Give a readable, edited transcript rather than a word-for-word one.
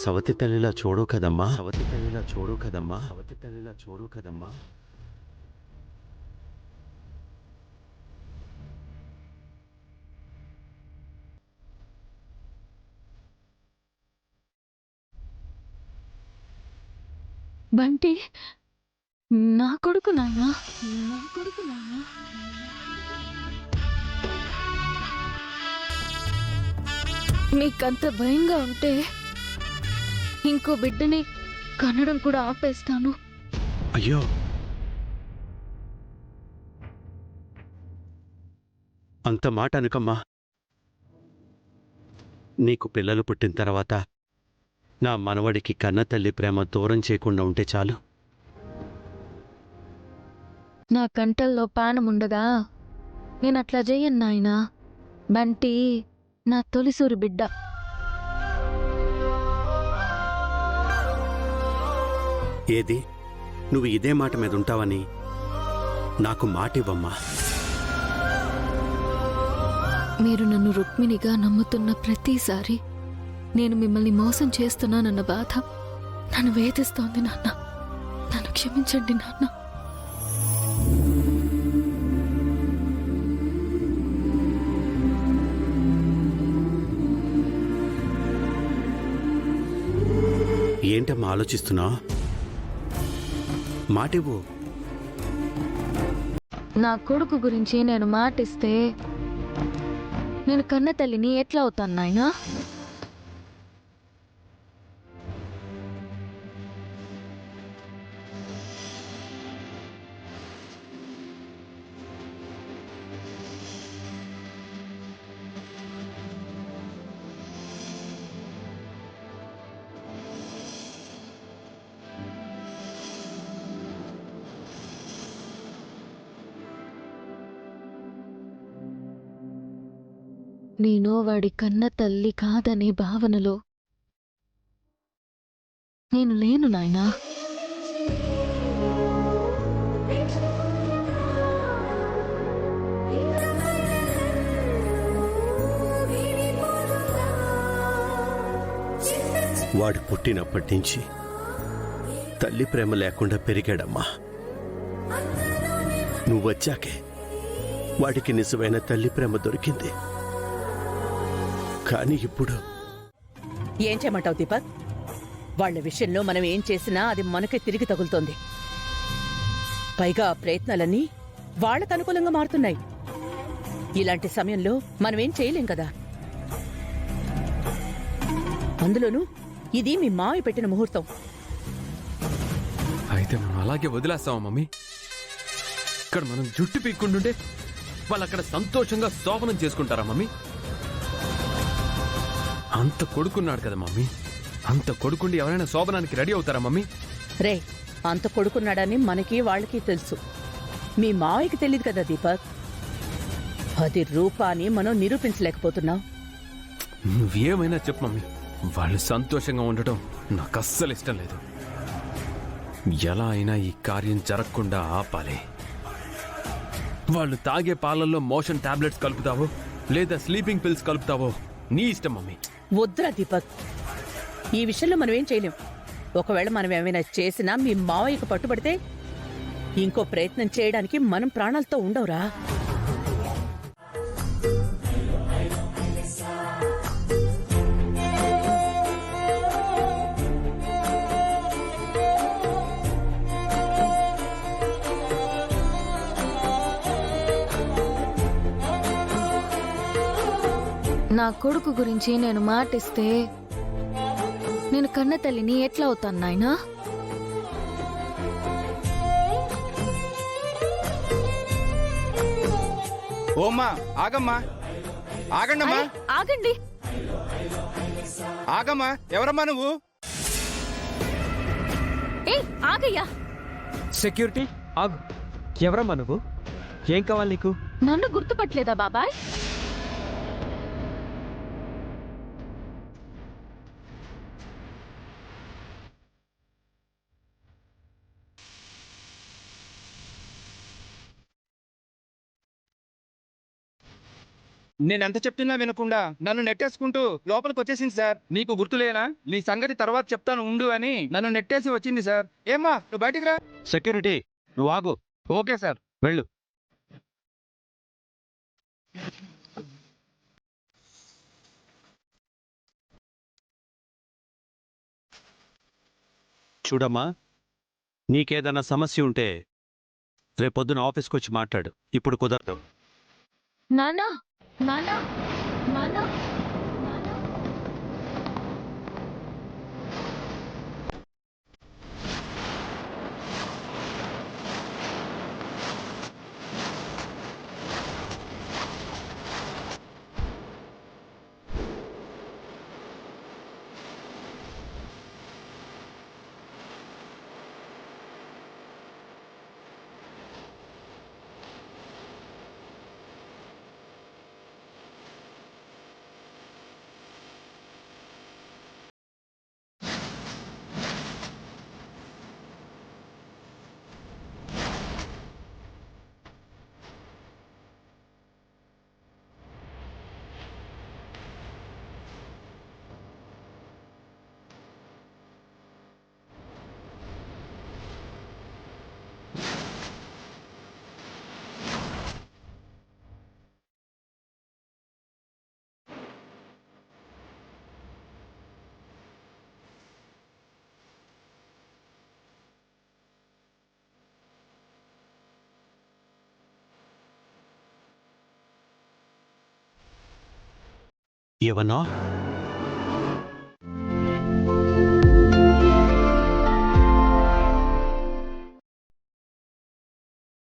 సవతి తల్లిలా చూడు కదమ్మా, సవతి తల్లిలా చూడు కదమ్మా, సవతి తల్లిలా చూడు కదమ్మా. బంటి నా కొడుకు నాయనా, నా కొడుకు నాయనా. నీకంత భయంగా ఉంటే ఇంకో బిడ్డని కనడం కూడా ఆపేస్తాను. అయ్యో, అంత మాట అనుకమ్మా. నీకు పిల్లలు పుట్టిన తర్వాత నా మనవడికి కన్న తల్లి ప్రేమ దూరం చేయకుండా ఉంటే చాలు. నా కంటల్లో పానముండగా నేనట్లా చెయ్యను నాయనా. బంటి నా తొలిసూరి బిడ్డ. ఏది, నువ్వు ఇదే మాట మీద ఉంటావని నాకు మాట ఇవ్వమ్మా. మీరు నన్ను రుక్మిణిగా నమ్ముతున్న ప్రతిసారి నేను మిమ్మల్ని మోసం చేస్తున్నానన్న బాధ నన్ను వేధిస్తోంది నాన్న. నన్ను క్షమించండి నాన్న. ఏంటమ్మా ఆలోచిస్తున్నావు? మాటివ్వు. నా కొడుకు గురించి నేను మాటిస్తే నేను కన్న తల్లిని ఎట్లా అవుతాను నాయనా? నేను వాడి కన్న తల్లి కాదనే భావనలో నేను లేను నాయనా. వాడు పుట్టినప్పటి నుంచి తల్లి ప్రేమ లేకుండా పెరిగాడమ్మా. నువ్వొచ్చాకే వాడికి నిజమైన తల్లి ప్రేమ దొరికింది. కానీ ఇప్పుడు ఏం చేయమంటావు దీపక్? వాళ్ల విషయంలో మనం ఏం చేసినా అది మనకే తిరిగి తగులుతోంది. పైగా ఆ ప్రయత్నాలన్నీ వాళ్లకు అనుకూలంగా మారుతున్నాయి. ఇలాంటి సమయంలో మనమేం చేయలేం కదా. అందులోనూ ఇది మీ మావి పెట్టిన ముహూర్తం. అయితే మనం అలాగే వదిలేస్తామా మమ్మీ? ఇక్కడ మనం జుట్టు పీక్కుంటుంటే వాళ్ళు అక్కడ సంతోషంగా శోభనం చేసుకుంటారా మమ్మీ? అంత కొడుకున్నాడు కదా మమ్మీ, అంత కొడుకుండి ఎవరైనా శోభనానికి రెడీ అవుతారా మమ్మీ? రే, అంత కొడుకున్నాడని మనకి వాళ్ళకి తెలుసు, మీ మావయ్యకి తెలియదు కదా దీపక్. అది రూపాన్ని మనం నిరూపించలేకపోతున్నాం. నువ్వేమైనా చెప్పు మమ్మీ, వాళ్ళు సంతోషంగా ఉండటం నాకు అస్సలు ఇష్టం లేదు. ఎలా అయినా ఈ కార్యం జరగకుండా ఆపాలి. వాళ్ళు తాగే పాలల్లో మోషన్ టాబ్లెట్స్ కలుపుతావో లేదా స్లీపింగ్ పిల్స్ కలుపుతావో నీ ఇష్టం మమ్మీ. వద్దురా దీపక్, ఈ విషయంలో మనం ఏం చేయలేం. ఒకవేళ మనం ఏమైనా చేసినా మీ మావయ్యకు పట్టుబడితే ఇంకో ప్రయత్నం చేయడానికి మనం ప్రాణాలతో ఉండవురా. నా కొడుకు గురించి నేను మాటిస్తే నేను కన్న తల్లిని ఎట్లా అవుతాను నాయనా? ఓమ్మా, ఆగమ్మా, ఆగండమ్మా, ఆగండి. ఆగమ్మా. ఎవరమ్మా నువ్వు? ఏయ్ ఆగయ్యా. సెక్యూరిటీ ఆగు. ఎవరమ్మా నువ్వు? ఏం కావాలి నీకు? నన్ను గుర్తుపట్టలేదా బాబాయ్? నేను ఎంత చెప్తున్నా వినకుండా నన్ను నెట్టేసుకుంటూ లోపలికి వచ్చేసింది సార్. నీకు గుర్తులేనా? నీ సంగతి తర్వాత చెప్తాను ఉండు అని నన్ను నెట్టేసి వచ్చింది సార్. ఏమ్మా నువ్వు బయటికి రా. సెక్యూరిటీ నువ్వు ఆగు. Okay sir. వెళ్ళు. చూడమ్మా, నీకేదన్నా సమస్య ఉంటే రేపొద్దున ఆఫీస్కి వచ్చి మాట్లాడు. ఇప్పుడు కుదరదు. నానా నానా నానా ఏమన్నా